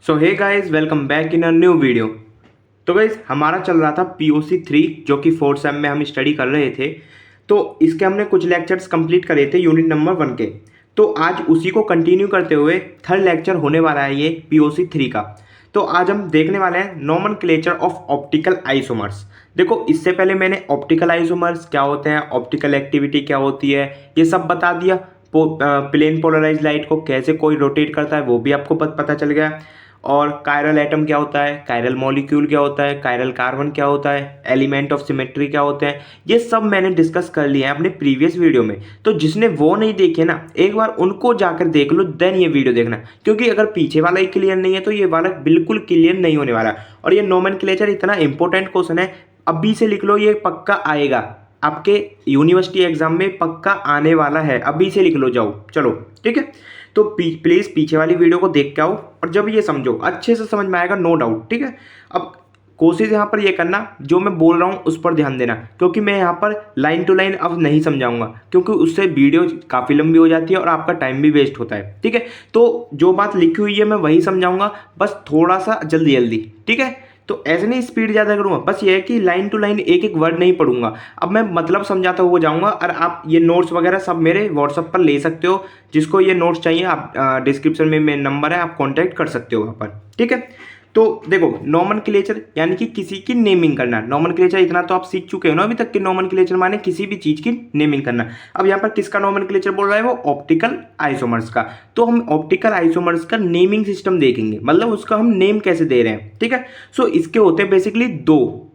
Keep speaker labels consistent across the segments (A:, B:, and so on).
A: So hey guys, welcome back in a new video. तो guys, हमारा चल रहा था पीओसी 3 जो कि फोर्थ सेम में हम स्टडी कर रहे थे। तो इसके हमने कुछ लेक्चर्स कंप्लीट करे थे यूनिट नंबर 1 के। तो आज उसी को कंटिन्यू करते हुए थर्ड लेक्चर होने वाला है ये पीओसी 3 का। तो आज हम देखने वाले हैं नोमेनक्लेचर ऑफ ऑप्टिकल आइसोमर्स। देखो, इससे पहले मैंने ऑप्टिकल आइसोमर्स क्या होते हैं, ऑप्टिकल एक्टिविटी क्या होती है, ये सब बता दिया। प्लेन पोलराइज लाइट को कैसे कोई रोटेट करता है वो भी आपको पता चल गया। और कायरल एटम क्या होता है, कायरल मॉलिक्यूल क्या होता है, कायरल कार्बन क्या होता है, एलिमेंट ऑफ सिमेट्री क्या होते हैं, ये सब मैंने डिस्कस कर लिया है अपने प्रीवियस वीडियो में। तो जिसने वो नहीं देखे ना, एक बार उनको जाकर देख लो, देन ये वीडियो देखना। क्योंकि अगर पीछे वाला ही क्लियर नहीं है तो ये वाला बिल्कुल क्लियर नहीं होने वाला। और ये नोमेनक्लेचर इतना इंपॉर्टेंट क्वेश्चन है, अभी से लिख लो, ये पक्का आएगा आपके यूनिवर्सिटी एग्जाम में, पक्का आने वाला है। अभी से लिख लो, जाओ चलो, ठीक है। तो प्लीज़ पीछे वाली वीडियो को देख के आओ, और जब ये समझो अच्छे से समझ में आएगा, नो डाउट, ठीक है। अब कोशिश यहाँ पर ये करना, जो मैं बोल रहा हूँ उस पर ध्यान देना, क्योंकि मैं यहाँ पर लाइन टू लाइन अब नहीं समझाऊंगा, क्योंकि उससे वीडियो काफ़ी लंबी हो जाती है और आपका टाइम भी वेस्ट होता है, ठीक है। तो जो बात लिखी हुई है मैं वही समझाऊंगा, बस थोड़ा सा जल्दी जल्दी, ठीक है। तो ऐसे नहीं स्पीड ज़्यादा करूँगा, बस ये है कि लाइन टू लाइन एक एक वर्ड नहीं पढ़ूंगा। अब मैं मतलब समझाता हुआ जाऊँगा, और आप ये नोट्स वगैरह सब मेरे व्हाट्सअप पर ले सकते हो। जिसको ये नोट्स चाहिए, आप डिस्क्रिप्शन में मेरा नंबर है, आप कॉन्टैक्ट कर सकते हो वहाँ पर, ठीक है। तो देखो, नोमेनक्लेचर यानी कि किसी की नेमिंग करना। नोमेनक्लेचर इतना तो आप सीख चुके हो ना अभी तक कि नोमेनक्लेचर माने किसी भी चीज़ की नेमिंग करना। अब यहाँ पर किसका नोमेनक्लेचर बोल रहा है, वो ऑप्टिकल आइसोमर्स का। तो हम ऑप्टिकल आइसोमर्स का नेमिंग सिस्टम देखेंगे, मतलब उसका हम नेम कैसे दे रहे हैं, ठीक है। सो इसके होते हैं बेसिकली दो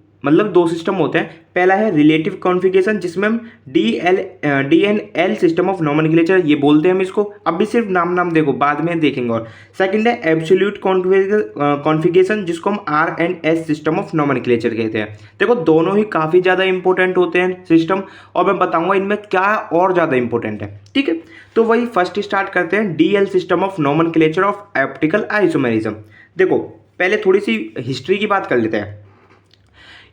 A: सिस्टम होते हैं। पहला है रिलेटिव कॉन्फ़िगरेशन, जिसमें हम DNL सिस्टम ऑफ नोमेनक्लेचर ये बोलते हैं हम इसको। अभी सिर्फ नाम देखो, बाद में देखेंगे। और सेकंड है एब्सोल्यूट कॉन्फ़िगरेशन, जिसको हम RNS सिस्टम ऑफ नोमेनक्लेचर कहते हैं। देखो, दोनों ही काफ़ी ज़्यादा इंपॉर्टेंट होते हैं सिस्टम, और मैं बताऊंगा इनमें क्या और ज़्यादा इंपॉर्टेंट है, ठीक है। तो वही फर्स्ट स्टार्ट करते हैं, DL system of nomenclature of optical isomerism. देखो, पहले थोड़ी सी हिस्ट्री की बात कर लेते हैं।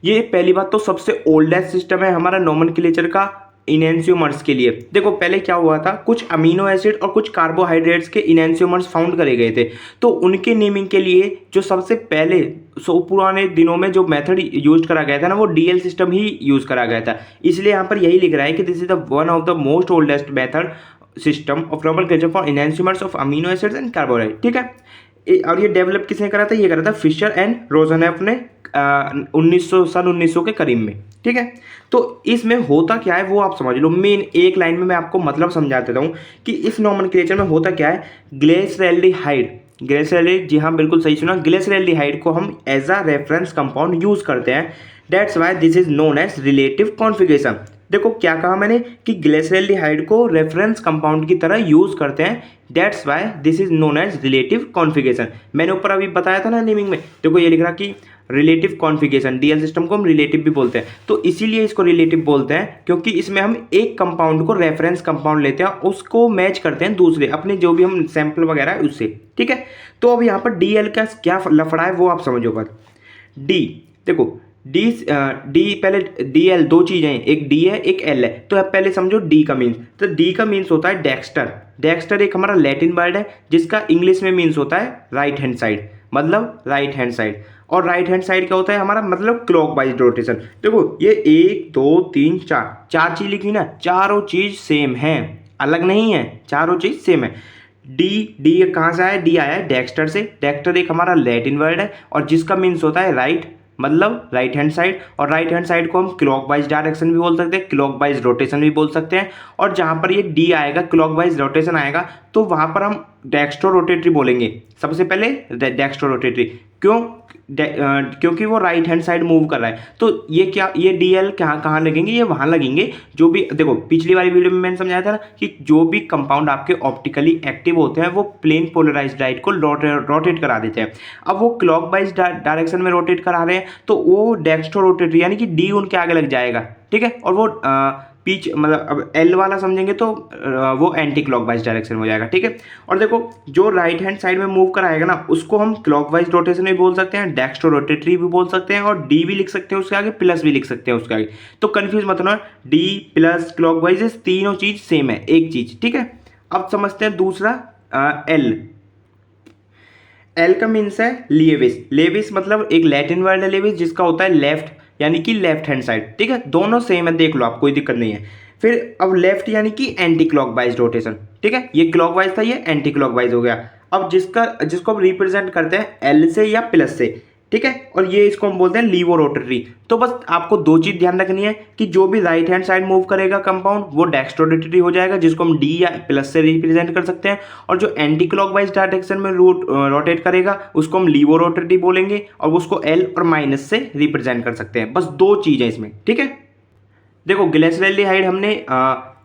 A: ये पहली बात तो सबसे ओल्डेस्ट सिस्टम है हमारा नोमेनक्लेचर का इनैंसियोमर्स के लिए। देखो, पहले क्या हुआ था, कुछ अमीनो एसिड और कुछ कार्बोहाइड्रेट्स के इनैंसियोमर्स फाउंड करे गए थे। तो उनके नेमिंग के लिए जो सबसे पहले पुराने दिनों में जो मेथड यूज करा गया था ना, वो DL सिस्टम ही यूज करा गया था। इसलिए यहाँ पर यही लिख रहा है कि this is the one of the most oldest method system of nomenclature for enantiomers of amino acids and carbohydrate, ठीक है। और ये डेवलप किसने करा था, ये करा था फिशर एंड रोजनएफ ने 1900 के करीब में, ठीक है। तो इसमें होता क्या है वो आप समझ लो। मेन एक लाइन में मैं आपको मतलब समझा देता हूँ कि इस नोमेनक्लेचर में होता क्या है। ग्लिसरैल्डिहाइड, जी हाँ बिल्कुल सही सुना, ग्लिसरैल्डिहाइड को हम as a reference compound use करते हैं। That's why this is known as relative configuration. देखो क्या कहा मैंने कि ग्लिसरैल्डिहाइड को रेफरेंस कंपाउंड की तरह यूज करते हैं। That's why this is known as relative configuration. मैंने ऊपर अभी बताया था ना नेमिंग में, देखो ये लिख रहा कि रिलेटिव कॉन्फ़िगरेशन, DL सिस्टम को हम रिलेटिव भी बोलते हैं। तो इसीलिए इसको रिलेटिव बोलते हैं, क्योंकि इसमें हम एक कंपाउंड को रेफरेंस कंपाउंड लेते हैं, उसको मैच करते हैं दूसरे अपने जो भी हम सैंपल वगैरह है उससे, ठीक है। तो अब यहाँ पर DL का क्या लफड़ा है वो आप समझो बात। डी, देखो डी पहले DL दो चीज़ें हैं, एक D है एक L है। तो अब पहले समझो D का मीन्स। तो D का मीन्स होता है डेक्स्टर। डेक्स्टर एक हमारा लैटिन वर्ड है, जिसका इंग्लिश में मीन्स होता है राइट हैंड साइड, मतलब राइट हैंड साइड। और राइट हैंड साइड क्या होता है हमारा, मतलब क्लॉकवाइज रोटेशन। देखो ये 1 2 3 4 चीज़ लिखी ना, चारों चीज़ सेम है, अलग नहीं है, चारों चीज़ सेम है। डी कहाँ से आया, डी आया है डेक्स्टर से। डेक्स्टर एक हमारा लैटिन वर्ड है, और जिसका मीन्स होता है राइट, मतलब राइट हैंड साइड। और राइट हैंड साइड को हम क्लॉकवाइज डायरेक्शन भी बोल सकते हैं, क्लॉकवाइज रोटेशन भी बोल सकते हैं। और जहाँ पर ये डी आएगा, क्लॉकवाइज रोटेशन आएगा, तो वहाँ पर हम डेक्स्ट्रो रोटेटरी बोलेंगे सबसे पहले। डेक्स्ट्रो रोटेटरी क्यों, क्योंकि वो राइट हैंड साइड मूव कर रहा है। तो ये क्या, ये DL कहाँ लगेंगे, ये वहाँ लगेंगे। जो भी देखो पिछली वाली वीडियो में मैंने समझाया था ना कि जो भी कंपाउंड आपके ऑप्टिकली एक्टिव होते हैं वो प्लेन पोलराइज्ड लाइट को रोटेट करा देते हैं। अब वो क्लॉकवाइज डायरेक्शन में रोटेट करा रहे हैं, तो वो डेक्स्ट्रो रोटेटरी यानी कि D उनके आगे लग जाएगा, ठीक है। और वो पीछ मतलब अब L वाला समझेंगे तो वो एंटी क्लॉकवाइज डायरेक्शन में हो जाएगा, ठीक है। और देखो जो राइट हैंड साइड में मूव कराएगा ना, उसको हम क्लॉकवाइज रोटेशन भी बोल सकते हैं, डेक्स्ट्रो रोटेटरी भी बोल सकते हैं, और D भी लिख सकते हैं उसके आगे, प्लस भी लिख सकते हैं उसके आगे। तो कंफ्यूज मत होना, D प्लस क्लॉकवाइज तीनों चीज सेम है, एक चीज, ठीक है। अब समझते हैं दूसरा L। एल का मीन्स है लेविस। लेविस मतलब एक लैटिन वर्ड है लेविस, जिसका होता है लेफ्ट, यानी कि लेफ्ट हैंड साइड। ठीक है, दोनों सेम है, देख लो आप, कोई दिक्कत नहीं है। फिर अब लेफ्ट यानी कि एंटी क्लॉकवाइज रोटेशन। ठीक है, ये क्लॉकवाइज था, ये एंटी क्लॉकवाइज हो गया। अब जिसको हम रिप्रेजेंट करते हैं एल से या प्लस से। ठीक है, और ये इसको हम बोलते हैं लीवो रोटरी। तो बस आपको दो चीज ध्यान रखनी है कि जो भी राइट हैंड साइड मूव करेगा कंपाउंड, वो डेक्स्ट्रो रोटरी हो जाएगा, जिसको हम डी या प्लस से रिप्रेजेंट कर सकते हैं। और जो एंटी क्लॉकवाइज डायरेक्शन में रोटेट करेगा, उसको हम लीवो रोटरी बोलेंगे, और उसको एल और माइनस से रिप्रेजेंट कर सकते हैं। बस दो चीज है इसमें। ठीक है, देखो ग्लिसरॉल्डिहाइड हमने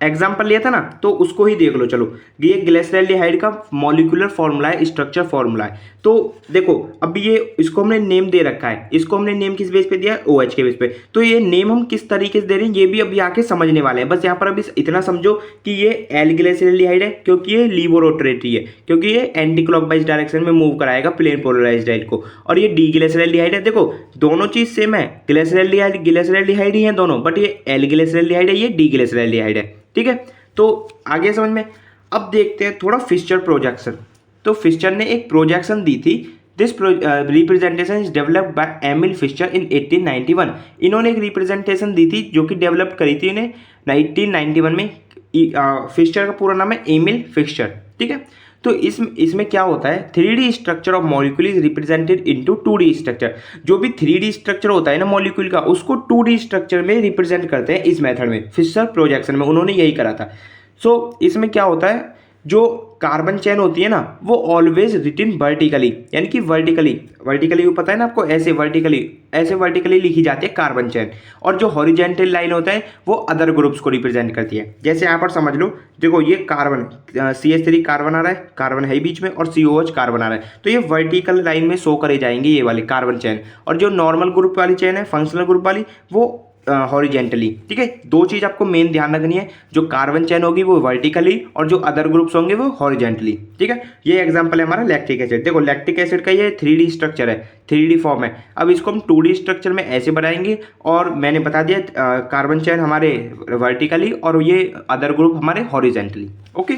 A: एग्जाम्पल लिया था ना, तो उसको ही देख लो। चलो, ये ग्लिसरॉल्डिहाइड का मॉलिक्यूलर फॉर्मूला है, स्ट्रक्चर फॉर्मूला है। तो देखो अब ये इसको हमने नेम दे रखा है, इसको हमने नेम किस बेस पे दिया है, OH के बेस पे। तो ये नेम हम किस तरीके से दे रहे हैं, ये भी अभी आके समझने वाले हैं। बस यहाँ पर अभी इतना समझो कि ये एल ग्लिसरॉल्डिहाइड है, क्योंकि ये लीवो रोटरेटरी है, क्योंकि ये एंटी क्लॉकवाइज डायरेक्शन में मूव कराएगा प्लेन पोलराइज्ड को। और ये डी ग्लिसरॉल्डिहाइड है। देखो दोनों चीज सेम है, ग्लिसरॉल्डिहाइड ही है दोनों, बट ये एल ग्लिसरॉल्डिहाइड है, ये डी ग्लिसरॉल्डिहाइड है। ठीक है, तो आगे समझ में। अब देखते हैं थोड़ा फिशर प्रोजेक्शन। तो फिशर ने एक प्रोजेक्शन दी थी। This representation is developed by Emil Fischer in 1891। इन्होंने एक रिप्रेजेंटेशन दी थी जो कि डेवलप करी थी इन्हें 1991 में। फिशर का पूरा नाम है एमिल फिशर। ठीक है, तो इसमें क्या होता है, 3D structure of molecule is represented into 2D structure. जो भी 3D स्ट्रक्चर होता है ना मॉलिक्यूल का, उसको 2D स्ट्रक्चर में रिप्रेजेंट करते हैं इस मेथड में, फिशर प्रोजेक्शन में उन्होंने यही करा था। सो इसमें क्या होता है, जो कार्बन चेन होती है ना, वो ऑलवेज रिटिन वर्टिकली, यानी कि वर्टिकली को पता है ना आपको, ऐसे वर्टिकली लिखी जाती है कार्बन चेन। और जो हॉरिजेंटल लाइन होता है वो अदर ग्रुप्स को रिप्रेजेंट करती है। जैसे यहाँ पर समझ लो, देखो ये कार्बन CH3 कार्बन आ रहा है, कार्बन है बीच में, और COH कार्बन आ रहा है, तो ये वर्टिकल लाइन में शो करे जाएंगे ये वाले कार्बन चेन। और जो नॉर्मल ग्रुप वाली चेन है, फंक्शनल ग्रुप वाली, वो हॉरिजेंटली। ठीक है, दो चीज आपको मेन ध्यान रखनी है, जो कार्बन चेन होगी वो वर्टिकली, और जो अदर ग्रुप्स होंगे वो हॉरिजेंटली। ठीक है, ये एग्जांपल है हमारा लैक्टिक एसिड। देखो लैक्टिक एसिड का ये 3D स्ट्रक्चर है, 3D फॉर्म है। अब इसको हम 2D स्ट्रक्चर में ऐसे बनाएंगे, और मैंने बता दिया कार्बन चेन हमारे वर्टिकली और ये अदर ग्रुप हमारे हॉरिजेंटली। ओके,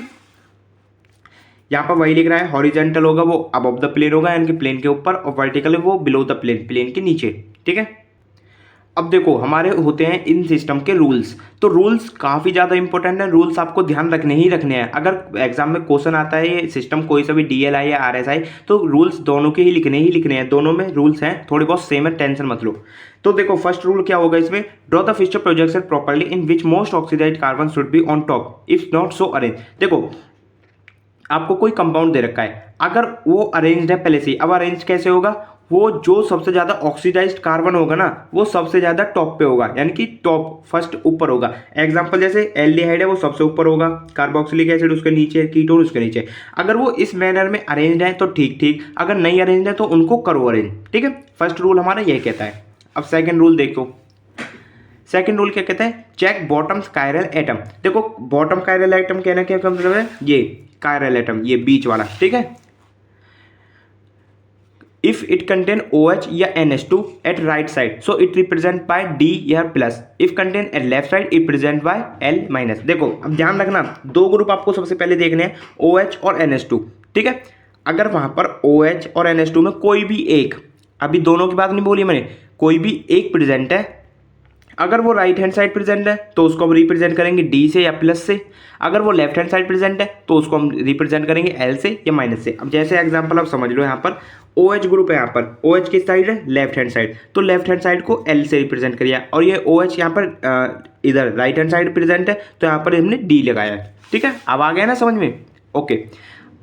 A: यहाँ पर वही लिख रहा है, हॉरिजेंटल होगा वो अबव द प्लेन होगा, यानी कि प्लेन के ऊपर, और वर्टिकल वो बिलो द प्लेन, प्लेन के नीचे। ठीक है, अब देखो हमारे होते हैं इन सिस्टम के रूल्स। तो रूल्स काफ़ी ज़्यादा इंपॉर्टेंट है, रूल्स आपको ध्यान रखने ही रखने हैं। अगर एग्जाम में क्वेश्चन आता है ये सिस्टम कोई सा भी DLI या RSI, तो रूल्स दोनों के ही लिखने हैं, दोनों में रूल्स हैं, थोड़े बहुत सेम है, टेंशन मत लो। तो देखो फर्स्ट रूल क्या होगा इसमें, draw the Fischer projection properly in which most oxidized carbon should be on top if not so arrange. देखो आपको कोई कंपाउंड दे रखा है, अगर वो अरेंज्ड है पहले से, अब अरेंज कैसे होगा, वो जो सबसे ज़्यादा ऑक्सीडाइज्ड कार्बन होगा ना, वो सबसे ज़्यादा टॉप पे होगा, यानी कि टॉप फर्स्ट ऊपर होगा। एग्जांपल जैसे एल्डिहाइड है, वो सबसे ऊपर होगा, कार्बोक्सिलिक एसिड उसके नीचे, कीटोन उसके नीचे। अगर वो इस मैनर में अरेंज्ड है तो ठीक, अगर नहीं अरेंज्ड है तो उनको करो अरेंज। ठीक है, फर्स्ट रूल हमारा यही कहता है। अब सेकेंड रूल देखो, सेकेंड रूल क्या कहता है, चेक बॉटम कायरल एटम। देखो बॉटम कायरल एटम कहना क्या मतलब है, ये कायरल एटम, ये बीच वाला। ठीक है, if it contain OH या NH2 at right side so it represent by D या plus, if contain at left side it present by L minus. देखो अब ध्यान रखना, दो ग्रुप आपको सबसे पहले देखने हैं, OH और NH2। ठीक है, अगर वहां पर OH और NH2 में कोई भी एक, अभी दोनों की बात नहीं बोली मैंने, कोई भी एक प्रेजेंट है, अगर वो राइट हैंड साइड प्रेजेंट है तो उसको हम रिप्रेजेंट करेंगे D से या प्लस से। अगर वो लेफ्ट हैंड साइड प्रेजेंट है तो उसको हम रिप्रेजेंट करेंगे L से या माइनस से। अब जैसे एग्जांपल आप समझ लो, यहाँ पर OH ग्रुप है, यहाँ पर OH किस साइड है, लेफ्ट हैंड साइड, तो लेफ्ट हैंड साइड को L से रिप्रेजेंट करिए, और ये OH यहाँ पर इधर राइट हैंड साइड प्रेजेंट है, तो यहाँ पर हमने D लगाया है। ठीक है, अब आ गया ना समझ में। ओके,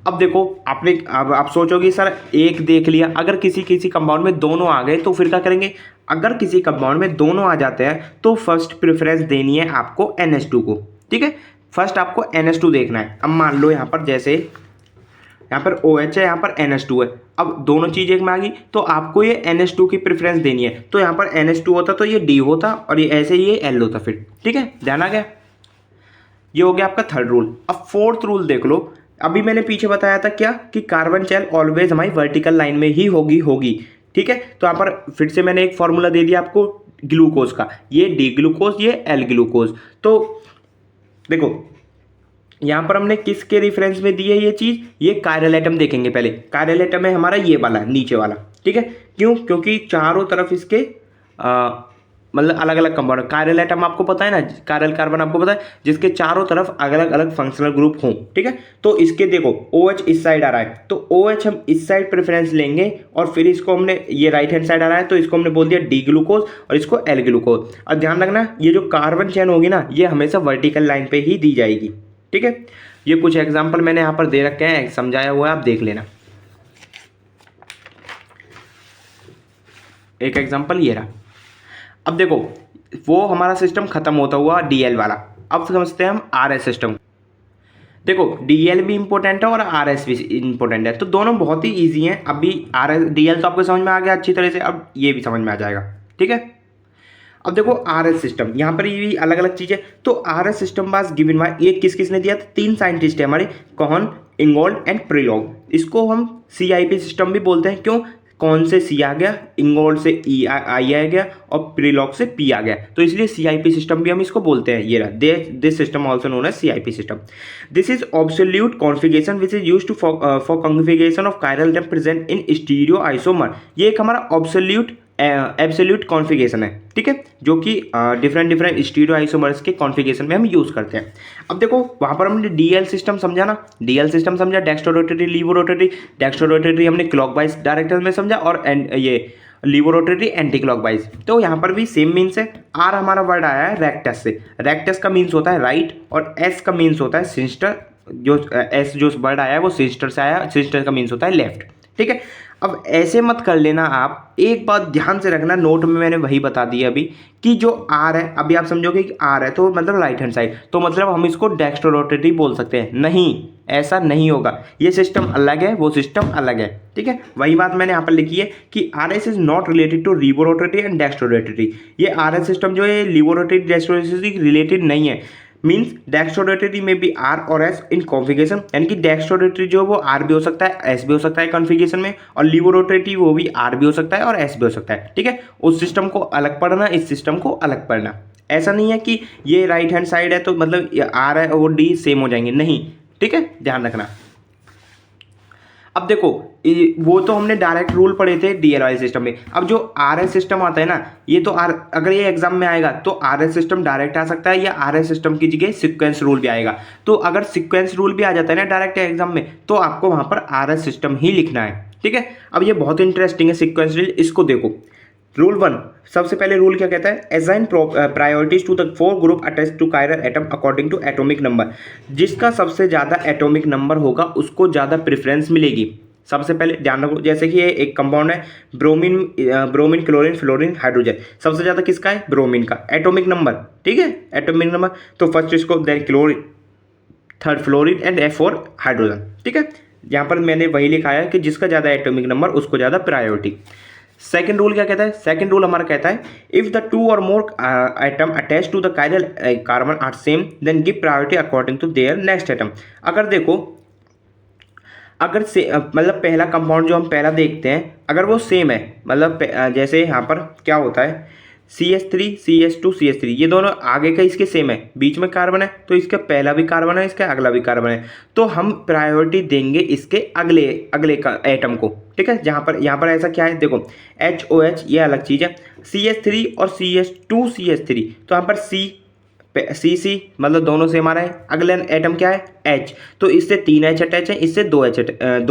A: अब देखो आपने, अब आप सोचोगे सर एक देख लिया, अगर किसी कंपाउंड में दोनों आ गए तो फिर क्या करेंगे। अगर किसी कंपाउंड में दोनों आ जाते हैं तो फर्स्ट प्रेफरेंस देनी है आपको NH2 को। ठीक है, फर्स्ट आपको NH2 देखना है। अब मान लो यहाँ पर जैसे यहाँ पर OH है, यहाँ पर NH2 है, अब दोनों चीज़ एक में आ गई तो आपको ये NH2 की प्रेफरेंस देनी है। तो यहाँ पर NH2 होता तो ये D होता, और ये ऐसे ये L होता फिर। ठीक है, ध्यान आ गया, ये हो गया आपका थर्ड रूल। अब फोर्थ रूल देख लो, अभी मैंने पीछे बताया था क्या कि कार्बन चेन ऑलवेज हमारी वर्टिकल लाइन में ही होगी। ठीक है, तो यहाँ पर फिर से मैंने एक फॉर्मूला दे दिया आपको ग्लूकोज का, ये D ग्लूकोज, ये L ग्लूकोज। तो देखो यहाँ पर हमने किसके रेफरेंस में दी है ये चीज़, ये कायरल एटम देखेंगे पहले। कायरल एटम है हमारा ये वाला नीचे वाला, ठीक है। क्यों? क्योंकि चारों तरफ इसके मतलब अलग अलग कंपाउंड। कायरल एटम आपको पता है ना, कायरल कार्बन आपको पता है, जिसके चारों तरफ अलग अलग फंक्शनल ग्रुप हों, ठीक है। तो इसके देखो OH इस साइड आ रहा है, तो OH हम इस साइड प्रेफरेंस लेंगे, और फिर इसको हमने, ये राइट हैंड साइड आ रहा है तो इसको हमने बोल दिया डी ग्लूकोज और इसको एल ग्लूकोज। और ध्यान रखना ये जो कार्बन चेन होगी ना, ये हमेशा वर्टिकल लाइन पे ही दी जाएगी, ठीक है। ये कुछ एग्जाम्पल मैंने यहाँ पर दे रखे हैं, समझाया हुआ है, आप देख लेना। एक एग्जाम्पल ये रहा। अब देखो वो हमारा सिस्टम खत्म होता हुआ DL वाला। अब समझते हैं हम RS सिस्टम। देखो DL भी इंपॉर्टेंट है और RS भी इंपॉर्टेंट है, तो दोनों बहुत ही ईजी हैं। अभी RS DL तो आपको समझ में आ गया अच्छी तरह से, अब ये भी समझ में आ जाएगा, ठीक है। अब देखो RS सिस्टम, यहाँ पर ये भी अलग अलग चीज़ है। तो RS system was given by, ये किसने दिया था? 3 साइंटिस्ट है हमारे, कॉहन, इंगोल्ड एंड प्रिलॉग। इसको हम CIP सिस्टम भी बोलते हैं। क्यों? कौन से C आ गया, इंगोल्ड से I आ गया और प्रिलॉग से P आ गया, तो इसलिए CIP सिस्टम भी हम इसको बोलते हैं। ये रहा, this system also known as CIP system. This is absolute configuration which is used to for configuration of chiral atom present in stereoisomer. ये एक हमारा ऑब्सोल्यूट एब्सोल्यूट कॉन्फ़िगरेशन है, ठीक है, जो कि डिफरेंट स्टीरियो आइसोमर्स के कॉन्फ़िगरेशन में हम यूज़ करते हैं। अब देखो वहाँ पर हमने DL सिस्टम समझा ना, DL सिस्टम समझा, dextrorotatory, laevorotatory. Dextrorotatory हमने क्लॉकवाइज डायरेक्शन में समझा, और ये लीवो रोटेटरी एंटी क्लॉकवाइज। तो यहाँ पर भी सेम मीन्स है। R हमारा वर्ड आया है रेक्टस से। रेक्टस का मीन्स होता है राइट, और S का मीन्स होता है सिस्टर। जो S जो वर्ड आया है वो सिस्टर से आया, सिस्टर का मीन्स होता है लेफ्ट, ठीक है। अब ऐसे मत कर लेना आप, एक बात ध्यान से रखना, नोट में मैंने वही बता दिया अभी, कि जो R है, अभी आप समझोगे कि R है तो मतलब राइट हैंड साइड, तो मतलब हम इसको डेक्स्ट्रो रोटेटरी बोल सकते हैं। नहीं, ऐसा नहीं होगा, ये सिस्टम अलग है, वो सिस्टम अलग है, ठीक है। वही बात मैंने यहाँ पर लिखी है कि RS is not related to laevorotatory and dextrorotatory. ये RS सिस्टम जो है laevorotatory dextrorotatory related नहीं है। मीन्स डेक्स्ट्रो रोटेटरी में भी R और S इन कॉन्फ़िगरेशन, यानी कि डेक्स्ट्रो रोटेटरी जो वो R भी हो सकता है, S भी हो सकता है कॉन्फ़िगरेशन में, और लीवो रोटेटरी वो भी R भी हो सकता है और S भी हो सकता है, ठीक है। उस सिस्टम को अलग पढ़ना, इस सिस्टम को अलग पढ़ना। ऐसा नहीं है कि ये राइट हैंड साइड है तो मतलब R है और D सेम हो जाएंगे, नहीं, ठीक है, ध्यान रखना। अब देखो वो तो हमने डायरेक्ट रूल पढ़े थे DL वाले सिस्टम में। अब जो RS सिस्टम आता है ना, ये तो अगर ये एग्जाम में आएगा तो RS सिस्टम डायरेक्ट आ सकता है, या RS सिस्टम की जगह सीक्वेंस रूल भी आएगा। तो अगर सीक्वेंस रूल भी आ जाता है ना डायरेक्ट एग्जाम में, तो आपको वहां पर RS सिस्टम ही लिखना है, ठीक है। अब ये बहुत इंटरेस्टिंग है सीक्वेंस रूल, इसको देखो। रूल 1, सबसे पहले रूल क्या कहता है? Assign priorities to the 4 group attached to chiral atom according to atomic number. जिसका सबसे ज़्यादा एटॉमिक नंबर होगा उसको ज़्यादा प्रेफरेंस मिलेगी। सबसे पहले ध्यान रखो, जैसे कि ये एक कंपाउंड है ब्रोमीन क्लोरीन फ्लोरीन हाइड्रोजन, सबसे ज़्यादा किसका है? ब्रोमीन का एटॉमिक नंबर, ठीक है, एटॉमिक नंबर। तो फर्स्ट इसको, then chlorine, third fluorine and F4 hydrogen, ठीक है। यहाँ पर मैंने वही लिखा है कि जिसका ज़्यादा एटॉमिक नंबर उसको ज़्यादा प्रायोरिटी। सेकेंड रूल क्या कहता है? सेकेंड रूल हमारा कहता है इफ द 2 और more atom attach to the chiral carbon are same then give priority according to their next atom. अगर देखो, अगर से मतलब पहला कंपाउंड जो हम पहला देखते हैं, अगर वो सेम है, मतलब जैसे यहाँ पर क्या होता है, CH3 CH2 CH3, ये दोनों आगे का इसके सेम है, बीच में कार्बन है, तो इसका पहला भी कार्बन है, इसका अगला भी कार्बन है, तो हम प्रायोरिटी देंगे इसके अगले का एटम को, ठीक है। यहाँ पर ऐसा क्या है, देखो HOH ये अलग चीज़ है, CH3 और CH2 CH3, तो यहाँ पर CC मतलब दोनों से हमारा है। अगले एटम क्या है? H, तो इससे 3 H अटैच है, इससे 2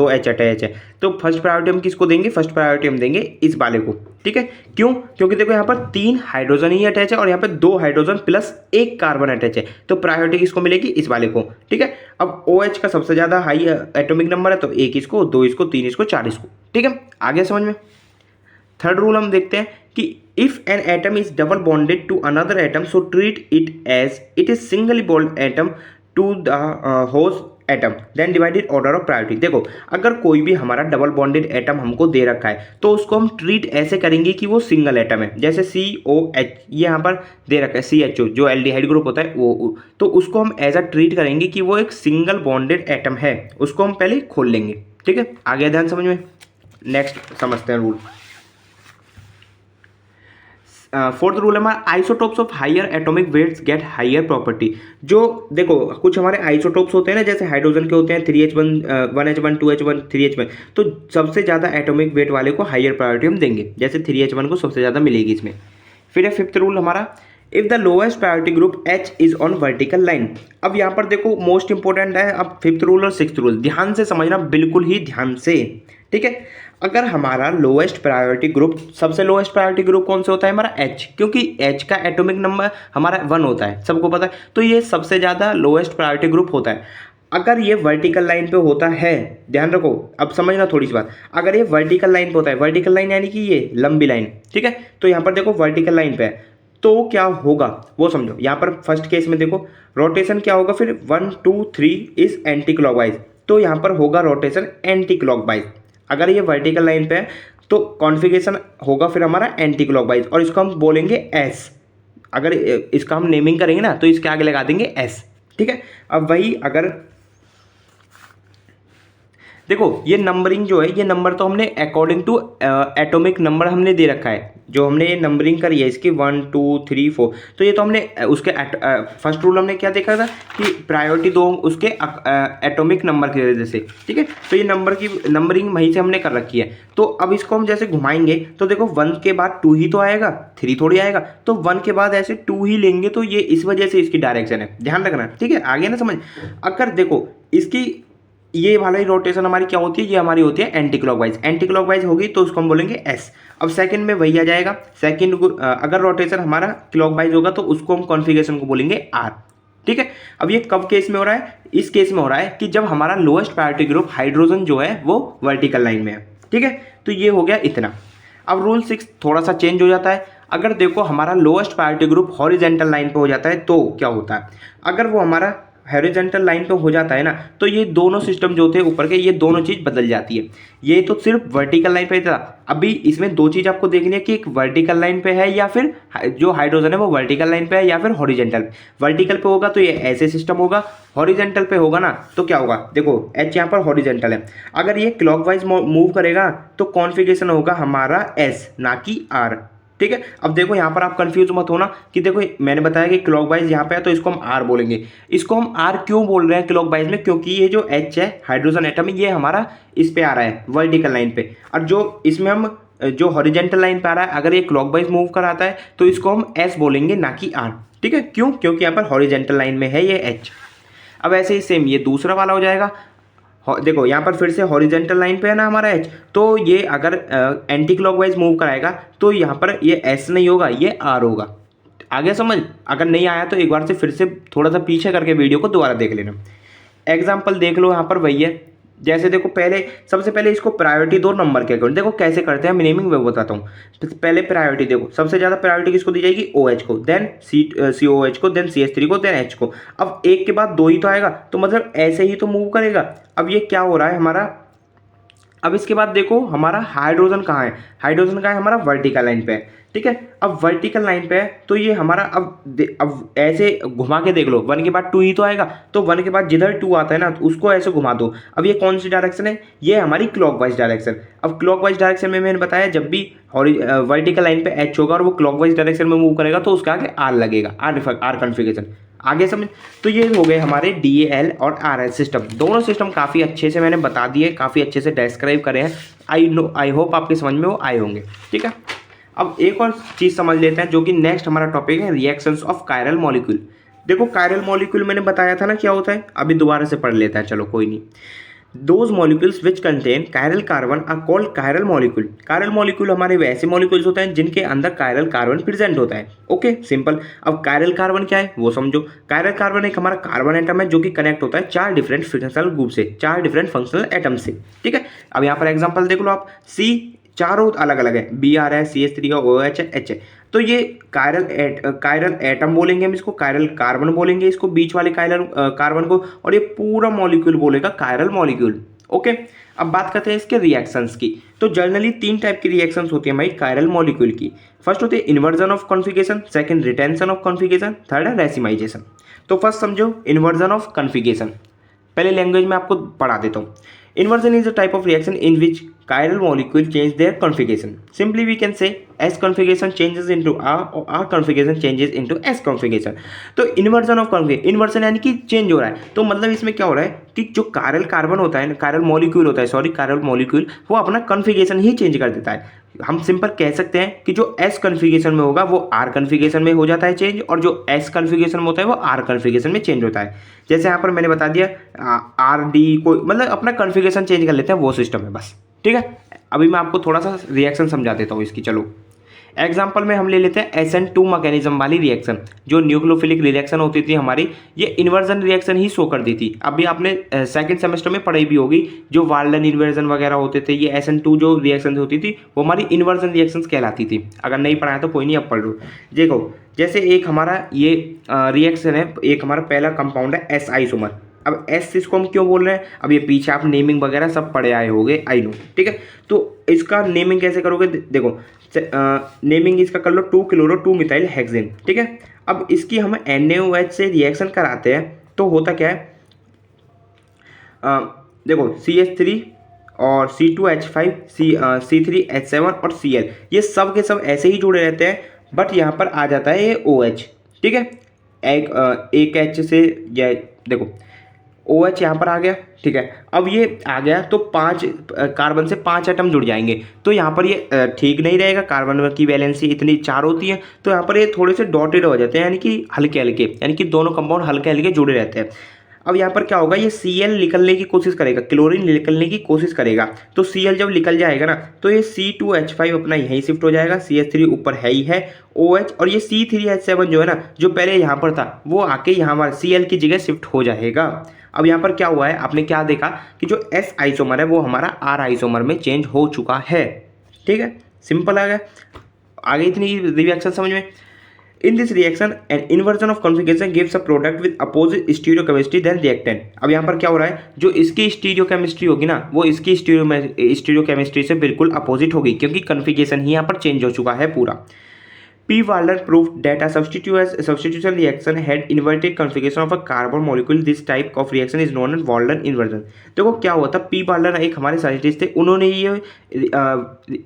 A: H अटैच है, तो फर्स्ट प्रायोरिटी हम किसको देंगे? फर्स्ट प्रायोरिटी हम देंगे इस वाले को, ठीक है। क्यों? क्योंकि देखो यहाँ पर 3 हाइड्रोजन ही अटैच है और यहाँ पर 2 हाइड्रोजन प्लस 1 कार्बन अटैच है, तो प्रायोरिटी किसको मिलेगी? इस वाले को, ठीक है। अब OH का सबसे ज़्यादा हाई एटॉमिक नंबर है, तो 1 इसको, 2 इसको, 3 इसको, 4 इसको, ठीक है। आगे समझ में। थर्ड रूल हम देखते हैं कि if an atom is double bonded to another atom so treat it as it is singly bond atom to the host atom then divided order of priority. देखो अगर कोई भी हमारा डबल बॉन्डेड एटम हमको दे रखा है तो उसको हम ट्रीट ऐसे करेंगे कि वो सिंगल एटम है। जैसे COH ये यहाँ पर दे रखा है, CHO जो एल्डिहाइड ग्रुप होता है वो, तो उसको हम ऐसा ट्रीट करेंगे कि वो एक सिंगल बॉन्डेड एटम है, उसको हम पहले खोल लेंगे, ठीक है। आगे ध्यान समझ में। नेक्स्ट समझते हैं रूल। फोर्थ रूल है हमारा isotopes of higher atomic weights get higher property. जो देखो कुछ हमारे आइसोटोप्स होते हैं ना, जैसे हाइड्रोजन के होते हैं 3H1 1H1 2H1 3H1, तो सबसे ज़्यादा एटॉमिक वेट वाले को हायर प्रायोरिटी हम देंगे, जैसे 3H1 को सबसे ज़्यादा मिलेगी इसमें। फिर है फिफ्थ रूल हमारा, if the lowest priority group H is on vertical line. अब यहाँ पर देखो मोस्ट इंपॉर्टेंट है अब फिफ्थ रूल और सिक्स्थ रूल, ध्यान से समझना, बिल्कुल ही ध्यान से, ठीक है। अगर हमारा लोएस्ट प्रायोरिटी ग्रुप, सबसे लोएस्ट प्रायोरिटी ग्रुप कौन से होता है हमारा H, क्योंकि H का एटॉमिक नंबर हमारा 1 होता है, सबको पता है, तो ये सबसे ज़्यादा लोएस्ट प्रायोरिटी ग्रुप होता है। अगर ये वर्टिकल लाइन पे होता है, ध्यान रखो, अब समझना थोड़ी सी बात, अगर ये वर्टिकल लाइन पे होता है, वर्टिकल लाइन यानी कि ये लंबी लाइन, ठीक है, तो यहाँ पर देखो वर्टिकल लाइन पे है, तो क्या होगा वो समझो। यहाँ पर फर्स्ट केस में देखो रोटेशन क्या होगा, फिर 1 2 3 इज एंटी क्लॉकवाइज, तो यहाँ पर होगा रोटेशन एंटी क्लॉकवाइज। अगर ये वर्टिकल लाइन पे है तो कॉन्फ़िगरेशन होगा फिर हमारा एंटी क्लॉकवाइज, और इसको हम बोलेंगे एस। अगर इसका हम नेमिंग करेंगे ना तो इसके आगे लगा देंगे एस, ठीक है। अब वही अगर देखो ये नंबरिंग जो है, ये नंबर तो हमने अकॉर्डिंग टू एटॉमिक नंबर हमने दे रखा है, जो हमने ये नंबरिंग करी है इसकी 1 2 3 4, तो ये तो हमने उसके फर्स्ट रूल हमने क्या देखा था कि प्रायोरिटी दो उसके एटॉमिक नंबर की वजह से, ठीक है। तो ये नंबर की नंबरिंग वहीं से हमने कर रखी है। तो अब इसको हम जैसे घुमाएंगे तो देखो 1 के बाद 2 ही तो आएगा, 3 थोड़ी आएगा, तो 1 के बाद ऐसे 2 ही लेंगे, तो ये इस वजह से इसकी डायरेक्शन है, ध्यान रखना, ठीक है। आगे ना समझ, अगर देखो इसकी ये वाला ही रोटेशन हमारी क्या होती है, ये हमारी होती है एंटी क्लॉकवाइज, एंटी क्लॉकवाइज होगी तो उसको हम बोलेंगे एस। अब सेकंड में वही आ जाएगा, सेकंड अगर रोटेशन हमारा क्लॉकवाइज होगा तो उसको हम कॉन्फ़िगरेशन को बोलेंगे आर, ठीक है। अब ये कब केस में हो रहा है, इस केस में हो रहा है कि जब हमारा लोएस्ट प्रायोरिटी ग्रुप हाइड्रोजन जो है वो वर्टिकल लाइन में है, ठीक है। तो ये हो गया इतना। अब रूल 6 थोड़ा सा चेंज हो जाता है। अगर देखो हमारा lowest priority group horizontal line पे हो जाता है तो क्या होता है, अगर वो हमारा हॉरिजॉन्टल लाइन पे हो जाता है ना, तो ये दोनों सिस्टम जो थे ऊपर के, ये दोनों चीज़ बदल जाती है। ये तो सिर्फ वर्टिकल लाइन पे था, अभी इसमें दो चीज़ आपको देखनी है कि एक वर्टिकल लाइन पे है या फिर जो हाइड्रोजन है वो वर्टिकल लाइन पे है या फिर हॉरिजॉन्टल। वर्टिकल पे होगा तो ये ऐसे सिस्टम होगा, हॉरिजॉन्टल पे होगा ना तो क्या होगा, देखो एच यहाँ पर हॉरिजॉन्टल है, अगर ये क्लॉकवाइज मूव करेगा तो कॉन्फ़िगरेशन होगा हमारा एस ना कि आर, ठीक है। अब देखो यहाँ पर आप कंफ्यूज मत होना कि देखो मैंने बताया कि क्लॉकवाइज यहाँ पे है तो इसको हम आर बोलेंगे। इसको हम आर क्यों बोल रहे हैं क्लॉकवाइज में, क्योंकि ये जो एच है हाइड्रोजन एटम, ये हमारा इस पे आ रहा है वर्टिकल लाइन पे, और जो इसमें हम जो हॉरिजॉन्टल लाइन पे आ रहा है अगर ये क्लॉकवाइज मूव कराता है तो इसको हम एस बोलेंगे ना कि आर, ठीक है। क्यों, क्योंकि यहाँ पर हॉरिजॉन्टल लाइन में है ये एच। अब ऐसे ही सेम ये दूसरा वाला हो जाएगा, देखो यहाँ पर फिर से हॉरिजॉन्टल लाइन पे है ना हमारा एच, तो ये अगर एंटी क्लॉकवाइज मूव कराएगा तो यहाँ पर ये एस नहीं होगा, ये आर होगा। आगे समझ, अगर नहीं आया तो एक बार से फिर से थोड़ा सा पीछे करके वीडियो को दोबारा देख लेना। एग्जाम्पल देख लो यहाँ पर वही है, जैसे देखो पहले सबसे पहले इसको प्रायोरिटी दो नंबर के अकॉर्डिंग, देखो कैसे करते हैं, मैं नेमिंग में बताता हूँ। पहले प्रायोरिटी देखो, सबसे ज़्यादा प्रायोरिटी किसको दी जाएगी, OH को, देन COH को, देन CH3 को, देन H को। अब एक के बाद दो ही तो आएगा, तो मतलब ऐसे ही तो मूव करेगा। अब ये क्या हो रहा है हमारा, अब इसके बाद देखो हमारा हाइड्रोजन कहाँ है, हाइड्रोजन कहाँ है हमारा वर्टिकल लाइन पे है, ठीक है। अब वर्टिकल लाइन पे है तो ये हमारा अब ऐसे घुमा के देख लो, 1 के बाद 2 ही तो आएगा, तो 1 के बाद जिधर 2 आता है ना तो उसको ऐसे घुमा दो। अब ये कौन सी डायरेक्शन है, ये हमारी क्लॉकवाइज डायरेक्शन। अब क्लॉकवाइज डायरेक्शन में मैंने बताया जब भी वर्टिकल लाइन पे एच होगा और वो क्लॉकवाइज डायरेक्शन में मूव करेगा तो उसके आगे आर लगेगा, आर कॉन्फ़िगरेशन। आगे समझ, तो ये हो गए हमारे DAL और RL सिस्टम। दोनों सिस्टम काफ़ी अच्छे से मैंने बता दिए, काफ़ी अच्छे से डिस्क्राइब करे हैं। आई होप आपके समझ में वो आए होंगे, ठीक है। अब एक और चीज़ समझ लेते हैं जो कि नेक्स्ट हमारा टॉपिक है, रिएक्शंस ऑफ कायरल मॉलिक्यूल। देखो कायरल मॉलिक्यूल मैंने बताया था ना क्या होता है, अभी दोबारा से पढ़ लेते हैं, चलो कोई नहीं। Those molecules which contain chiral carbon are called chiral molecule। chiral molecule हमारे वैसे molecules होते हैं जिनके अंदर chiral carbon प्रेजेंट होता है, ओके सिंपल। अब chiral carbon क्या है वो समझो। chiral carbon एक हमारा कार्बन एटम है जो कि कनेक्ट होता है 4 डिफरेंट फंक्शनल ग्रुप से, 4 डिफरेंट फंक्शनल एटम से, ठीक है। अब यहाँ पर एग्जांपल देख लो आप, C चारों अलग अलग है, Br है, CH3 है, OH है, H है, तो ये कायरल एटम बोलेंगे हम इसको, कायरल कार्बन बोलेंगे इसको, बीच वाले कायरल कार्बन को, और ये पूरा मॉलिक्यूल बोलेगा कायरल मॉलिक्यूल, ओके। अब बात करते हैं इसके रिएक्शंस की। तो जनरली 3 टाइप की रिएक्शंस होती है हमारी कायरल मॉलिक्यूल की। फर्स्ट होती है inversion of configuration, second retention of configuration, third है रेसिमाइजेशन। तो फर्स्ट समझो इन्वर्जन ऑफ कॉन्फ़िगरेशन, पहले लैंग्वेज में आपको पढ़ा देता हूँ। Inversion is a type of reaction in which chiral molecule change their configuration. Simply we can say S configuration changes into R और R configuration changes into S configuration. तो inversion of configuration, inversion यानी कि change हो रहा है। तो मतलब इसमें क्या हो रहा है कि जो कायरल कार्बन होता है, कायरल मॉलिक्यूल होता है, सॉरी कायरल मॉलिक्यूल, वो अपना कॉन्फिगरेशन ही चेंज कर देता है। हम सिंपल कह सकते हैं कि जो S कॉन्फ़िगरेशन में होगा वो R कॉन्फ़िगरेशन में हो जाता है चेंज, और जो S कॉन्फ़िगरेशन में होता है वो R कॉन्फ़िगरेशन में चेंज होता है। जैसे यहाँ पर मैंने बता दिया RD कोई मतलब अपना कॉन्फ़िगरेशन चेंज कर लेते हैं, वो सिस्टम है बस। ठीक है, अभी मैं आपको थोड़ा सा रिएक्शन समझा देता हूँ इसकी। चलो एग्जाम्पल में हम ले लेते हैं SN2 मैकेनिज्म वाली रिएक्शन, जो न्यूक्लियोफिलिक रिएक्शन होती थी हमारी, ये इन्वर्जन रिएक्शन ही शो कर दी थी। अभी आपने सेकंड सेमेस्टर में पढ़ाई भी होगी, जो वार्लन इन्वर्जन वगैरह होते थे, ये SN2 जो रिएक्शन होती थी वो हमारी इन्वर्जन रिएक्शंस कहलाती थी। अगर नहीं पढ़ाया तो कोई नहीं, अब पढ़ लो। देखो जैसे एक हमारा ये रिएक्शन है, एक हमारा पहला कंपाउंड है एस आइसोमर। अब एस इसको हम क्यों बोल रहे हैं, अब ये पीछे आप नेमिंग वगैरह सब पढ़े आए होगे, आई नो। ठीक है, तो इसका नेमिंग कैसे करोगे, देखो नेमिंग इसका कर लो 2 क्लोरो 2 मिथाइल हेक्सेन। ठीक है, अब इसकी हम NaOH से रिएक्शन कराते हैं तो होता क्या है, देखो CH3 और C2H5 C3H7 और Cl, ये सब के सब ऐसे ही जुड़े रहते हैं, बट यहाँ पर आ जाता है ये OH। ठीक है, एक H से या देखो OH यहाँ पर आ गया। ठीक है, अब ये आ गया तो 5 कार्बन से 5 एटम जुड़ जाएंगे, तो यहाँ पर ये ठीक नहीं रहेगा, कार्बन की वैलेंसी इतनी 4 होती है, तो यहाँ पर ये थोड़े से डॉटेड हो जाते हैं, यानी कि हल्के हल्के, यानी कि दोनों कंपाउंड हल्के हल्के जुड़े रहते हैं। अब यहाँ पर क्या होगा, ये Cl निकलने की कोशिश करेगा, क्लोरीन निकलने की कोशिश करेगा, तो Cl जब निकल जाएगा ना तो ये C2H5 अपना यहीं शिफ्ट हो जाएगा, CH3 ऊपर है ही है OH, और ये C3H7 जो है ना, जो पहले यहाँ पर था वो आके यहाँ पर Cl की जगह शिफ्ट हो जाएगा। अब यहाँ पर क्या हुआ है, आपने क्या देखा कि जो S आइसोमर है वो हमारा R आइसोमर में चेंज हो चुका है। ठीक है, सिंपल आ गया, आगे इतनी रिएक्शन समझ में। In this reaction, an inversion of configuration gives a product with opposite stereochemistry than reactant. अब यहाँ पर क्या हो रहा है, जो इसकी स्टीरियोकेमिस्ट्री होगी ना वो इसकी स्टीरियोकेमिस्ट्री से बिल्कुल अपोजिट होगी, क्योंकि कॉन्फ़िगरेशन ही यहाँ पर चेंज हो चुका है पूरा। P. Walden proved that a substitution reaction had inverted configuration of a carbon molecule. This type of reaction is known as Walden inversion. देखो क्या हुआ था, P. Walden एक हमारे साइंटिस्ट थे, उन्होंने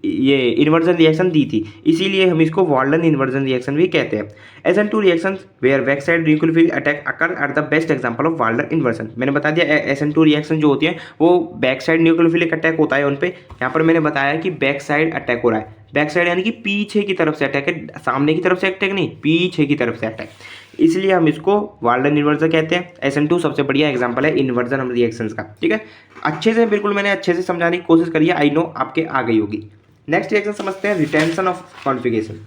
A: ये इन्वर्जन रिएक्शन दी थी, इसीलिए हम इसको Walden इन्वर्जन रिएक्शन भी कहते हैं। SN2 reactions where backside nucleophilic attack occur are the best example of Walden inversion. मैंने बता दिया SN2 रिएक्शन जो होती है वो बैक साइड न्यूक्लियोफिलिक अटैक होता है उन पे। यहाँ पर मैंने बताया कि बैक साइड अटैक हो रहा है, बैक साइड यानी कि पीछे की तरफ से अटैक है, सामने की तरफ से अटैक नहीं, पीछे की तरफ से अटैक, इसलिए हम इसको वाल्डन इन्वर्जन कहते हैं। SN2 सबसे बढ़िया एग्जांपल है इन्वर्जन हम रिएक्शंस का। ठीक है, अच्छे से बिल्कुल मैंने अच्छे से समझाने की कोशिश करी है, आई नो आपके आ गई होगी। नेक्स्ट रिएक्शन समझते हैं retention of configuration.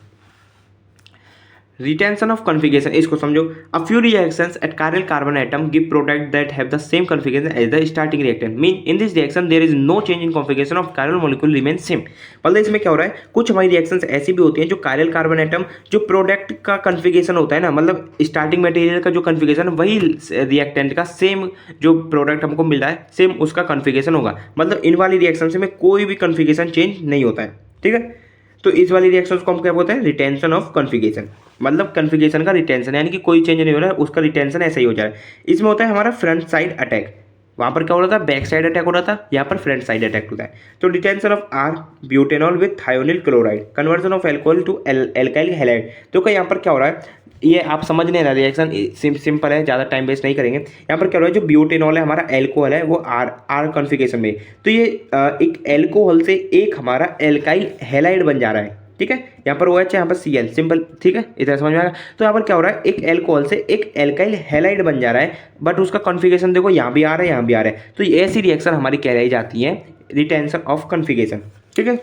A: Retention of configuration, इसको समझो। A few reactions at chiral carbon atom give product that have the same configuration as the starting reactant. Mean in this reaction there is no change in configuration of chiral molecule remains same. मतलब इसमें क्या हो रहा है, कुछ हमारी reactions ऐसी भी होती हैं जो chiral carbon atom जो प्रोडक्ट का कन्फिगरेशन होता है ना, मतलब स्टार्टिंग मटेरियल का जो कन्फिगरेशन वही रिएक्टेंट का सेम, जो प्रोडक्ट हमको मिल रहा है सेम उसका कन्फिगरेशन होगा। मतलब इन वाली रिएक्शन में कोई भी कन्फिगरेशन चेंज नहीं होता है। ठीक है, तो इस वाली रिएक्शन को हम क्या बोलते हैं, रिटेंशन ऑफ कॉन्फ़िगरेशन। मतलब कॉन्फ़िगरेशन का रिटेंशन, यानी कि कोई चेंज नहीं हो रहा है, उसका रिटेंशन ऐसा ही हो जा रहा है। इसमें होता है हमारा फ्रंट साइड अटैक, वहाँ पर क्या हो रहा था, बैक साइड अटैक हो रहा था, यहाँ पर फ्रंट साइड अटैक होता है। तो retention of R butanol with thionyl chloride, conversion of alcohol to alkyl halide. तो क्या यहाँ पर क्या हो रहा है, ये आप समझ नहीं रहा, रिएक्शन सिंपल है, ज़्यादा टाइम वेस्ट नहीं करेंगे। यहाँ पर क्या हो रहा है, जो ब्यूटेनॉल है हमारा एल्कोहल है वो R कॉन्फ़िगरेशन में, तो ये एक एल्कोहल से एक हमारा एल्काइल हैलाइड बन जा रहा है। ठीक है, यहाँ पर OH है, यहाँ पर Cl, सिंपल। ठीक है, इधर समझ में आएगा। तो यहाँ पर क्या हो रहा है, एक एल्कोहल से एक एल्काइल हैलाइड बन जा रहा है, बट उसका कॉन्फ़िगरेशन देखो यहाँ भी आ रहा है, यहाँ भी आ रहा है। तो ये ऐसी रिएक्शन हमारी कहलाई जाती है रिटेंशन ऑफ कॉन्फ़िगरेशन। ठीक है,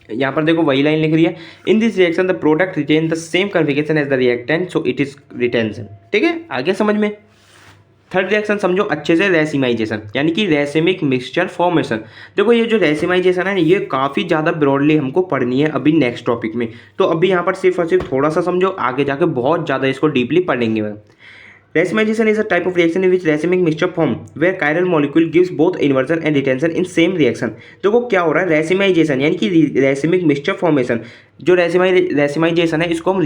A: यहाँ पर देखो वही लाइन लिख रही है, in this reaction the product retain the same configuration as the reactant, so it is retention. ठीक है, आगे समझ में। थर्ड रिएक्शन समझो अच्छे से, रेसिमाइजेशन, यानी कि रेसिमिक मिक्सचर फॉर्मेशन। देखो ये जो रेसिमाइजेशन है ये काफ़ी ज़्यादा ब्रॉडली हमको पढ़नी है अभी नेक्स्ट टॉपिक में, तो अभी यहाँ पर सिर्फ और सिर्फ थोड़ा सा समझो, आगे जाके बहुत ज़्यादा इसको डीपली पढ़ेंगे। Racemization is a type of reaction in which racemic mixture form where chiral molecule gives both inversion and retention in same reaction. देखो क्या हो रहा है, रेसिमाइजेशन यानी कि रेसिमिक मिक्सचर फॉर्मेशन। जो रेसिमाइजेशन है इसको हम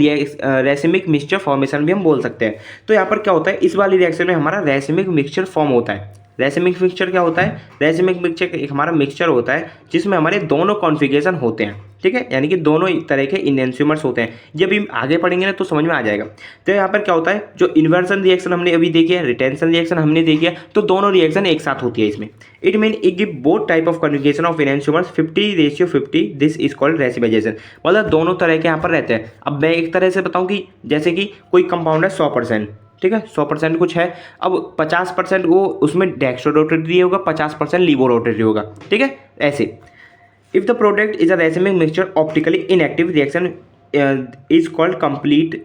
A: रेसिमिक मिक्सचर फॉर्मेशन भी हम बोल सकते हैं। तो यहाँ पर क्या होता है, इस वाली रिएक्शन में हमारा रेसिमिक मिक्सचर फॉर्म होता है। रेसिमिक मिक्सचर क्या होता है? रेसिमिक मिक्सचर एक हमारा मिक्सचर होता है जिसमें हमारे दोनों कॉन्फ़िगरेशन होते हैं, ठीक है, यानी कि दोनों तरह के इनहेंसिमर्स होते हैं। जब हम आगे पढ़ेंगे ना तो समझ में आ जाएगा। तो यहाँ पर क्या होता है, जो इन्वर्सन रिएक्शन हमने अभी देखी है, रिटेंशन रिएक्शन हमने देखी है, तो दोनों रिएक्शन एक साथ होती है इसमें। It mean it give both type of conjugation of enantiomers 50:50, this is called racemization. मतलब दोनों तरह के यहाँ पर रहते हैं। अब मैं एक तरह से बताऊँ कि जैसे कि कोई कंपाउंड है 100%, ठीक है, 100% कुछ है, अब 50% वो उसमें डेक्स्ट्रोरोटेटरी होगा, 50% लीवोरोटेटरी होगा, ठीक है, ऐसे। If the product is a racemic mixture, optically inactive reaction is called complete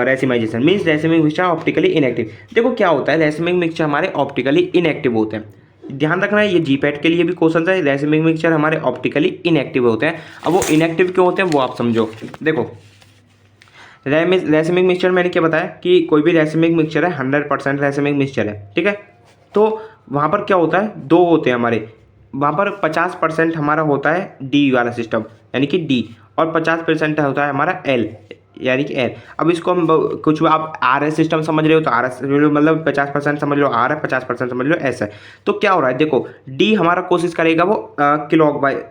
A: racemization, means racemic mixture optically inactive। देखो क्या होता है, racemic mixture हमारे ऑप्टिकली इनएक्टिव होते हैं। ध्यान रखना है, ये जीपैट के लिए भी क्वेश्चन है। racemic mixture हमारे ऑप्टिकली इनएक्टिव होते हैं। अब वो इनएक्टिव क्यों होते हैं वो आप समझो। देखो रैसिमिक मिक्सचर मैंने क्या बताया कि कोई भी रैसिमिक मिक्सचर है 100% रैसिमिक मिक्सचर है, ठीक है। तो वहाँ पर क्या होता है, दो होते हैं हमारे, वहाँ पर 50% हमारा होता है डी वाला सिस्टम, यानी कि डी, और 50% होता है हमारा एल, यानी कि एल। अब इसको हम कुछ आप आर एस सिस्टम समझ रहे हो तो आर एस मतलब 50% समझ लो आर है, 50% समझ लो एस है। तो क्या हो रहा है, देखो डी हमारा कोशिश करेगा वो clockwise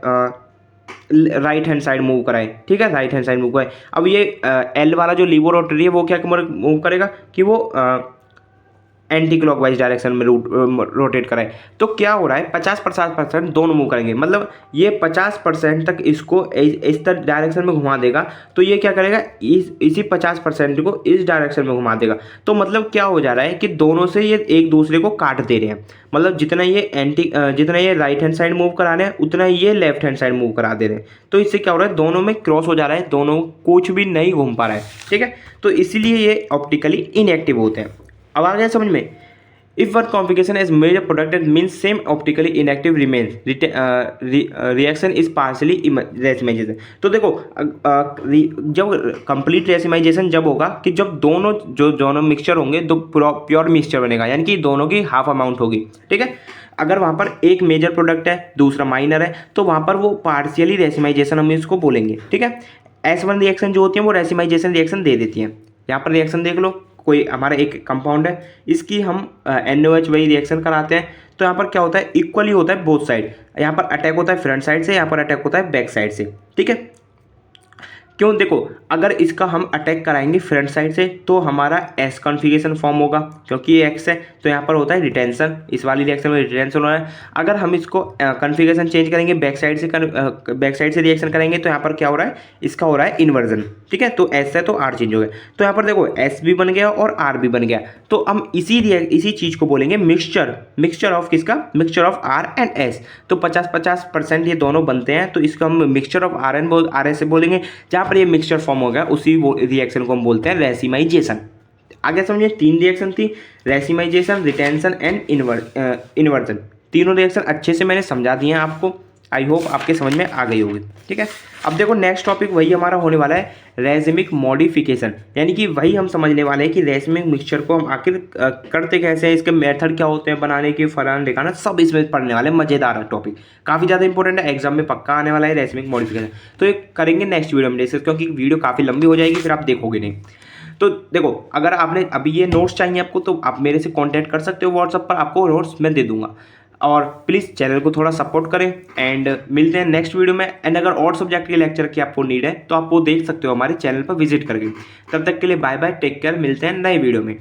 A: right hand side move कराए, ठीक है, राइट हैंड साइड मूव कराए। अब ये एल वाला जो लीवोरोटरी है वो क्या मूव करेगा कि वो एंटी क्लॉकवाइज डायरेक्शन में रोटेट कराए। तो क्या हो रहा है, 50% दोनों मूव करेंगे, मतलब ये 50% तक इसको इस तरह डायरेक्शन में घुमा देगा, तो ये क्या करेगा, इसी 50% को इस डायरेक्शन में घुमा देगा। तो मतलब क्या हो जा रहा है कि दोनों से ये एक दूसरे को काट दे रहे हैं, मतलब जितना ये राइट हैंड साइड मूव करा रहे हैं उतना ये लेफ्ट हैंड साइड मूव करा दे रहे हैं। तो इससे क्या हो रहा है, दोनों में क्रॉस हो जा रहा है, दोनों कुछ भी नहीं घूम पा रहा है, ठीक है। तो इसीलिए ये ऑप्टिकली इनएक्टिव होते हैं। अब आ गया समझ में। If one configuration is made a product that means same optically inactive remains, reaction is partially racemisation. तो देखो जब कंप्लीट रेसिमाइजेशन जब होगा कि जब दोनों मिक्सचर होंगे तो प्योर मिक्सचर बनेगा, यानी कि दोनों की हाफ अमाउंट होगी, ठीक है। अगर वहाँ पर एक मेजर प्रोडक्ट है दूसरा माइनर है तो वहाँ पर वो पार्शियली रेसिमाइजेशन हम इसको बोलेंगे, ठीक है। S1 रिएक्शन जो होती है वो रेसिमाइजेशन रिएक्शन दे देती है। यहाँ पर रिएक्शन देख लो, कोई हमारा एक कंपाउंड है, इसकी हम NOH वही रिएक्शन कराते हैं, तो यहाँ पर क्या होता है, इक्वली होता है बोथ साइड। यहाँ पर अटैक होता है फ्रंट साइड से, यहाँ पर अटैक होता है बैक साइड से, ठीक है। क्यों, देखो अगर इसका हम अटैक कराएंगे फ्रंट साइड से तो हमारा एस कॉन्फ़िगरेशन फॉर्म होगा, क्योंकि ये एक्स है तो यहाँ पर होता है रिटेंशन, इस वाली रिएक्शन में रिटेंशन हो रहा है। अगर हम इसको कॉन्फ़िगरेशन चेंज करेंगे बैक साइड से रिएक्शन करेंगे तो यहाँ पर क्या हो रहा है, इसका हो रहा है इन्वर्जन, ठीक है। तो एस है तो आर चेंज हो गया, तो यहाँ पर देखो एस भी बन गया और आर भी बन गया। तो हम इसी चीज़ को बोलेंगे मिक्सचर ऑफ किसका, mixture of R and S. तो 50% ये दोनों बनते हैं, तो इसको हम मिक्सचर ऑफ आर एस से बोलेंगे। जहाँ पर ये मिक्सचर फॉर्म हो गया उसी रिएक्शन को हम बोलते हैं रेसिमाइजेशन। आगे समझिए, 3 रिएक्शन थी, रेसिमाइजेशन, रिटेंशन एंड इन्वर्जन। तीनों रिएक्शन अच्छे से मैंने समझा दिए हैं आपको, आई होप आपके समझ में आ गई होगी, ठीक है। अब देखो नेक्स्ट टॉपिक वही हमारा होने वाला है रेसिमिक मॉडिफिकेशन, यानी कि वही हम समझने वाले हैं कि रेसिमिक मिक्सचर को हम आखिर करते कैसे हैं, इसके मेथड क्या होते हैं बनाने के, फलाना दिखाना, सब इसमें पढ़ने वाले। मज़ेदार है टॉपिक, काफ़ी ज़्यादा इंपॉर्टेंट है, एग्जाम में पक्का आने वाला है रेसिमिक मॉडिफिकेशन। तो ये करेंगे नेक्स्ट वीडियो में डिस्कस, क्योंकि वीडियो काफ़ी लंबी हो जाएगी, फिर आप देखोगे नहीं। तो देखो अगर आपने अभी ये नोट्स चाहिए आपको तो आप मेरे से कांटेक्ट कर सकते हो व्हाट्सएप पर, आपको नोट्स मैं दे दूंगा। और प्लीज़ चैनल को थोड़ा सपोर्ट करें एंड मिलते हैं नेक्स्ट वीडियो में। एंड अगर और सब्जेक्ट के लेक्चर की आपको नीड है तो आप वो देख सकते हो हमारे चैनल पर विजिट करके। तब तक के लिए बाय बाय, टेक केयर, मिलते हैं नए वीडियो में।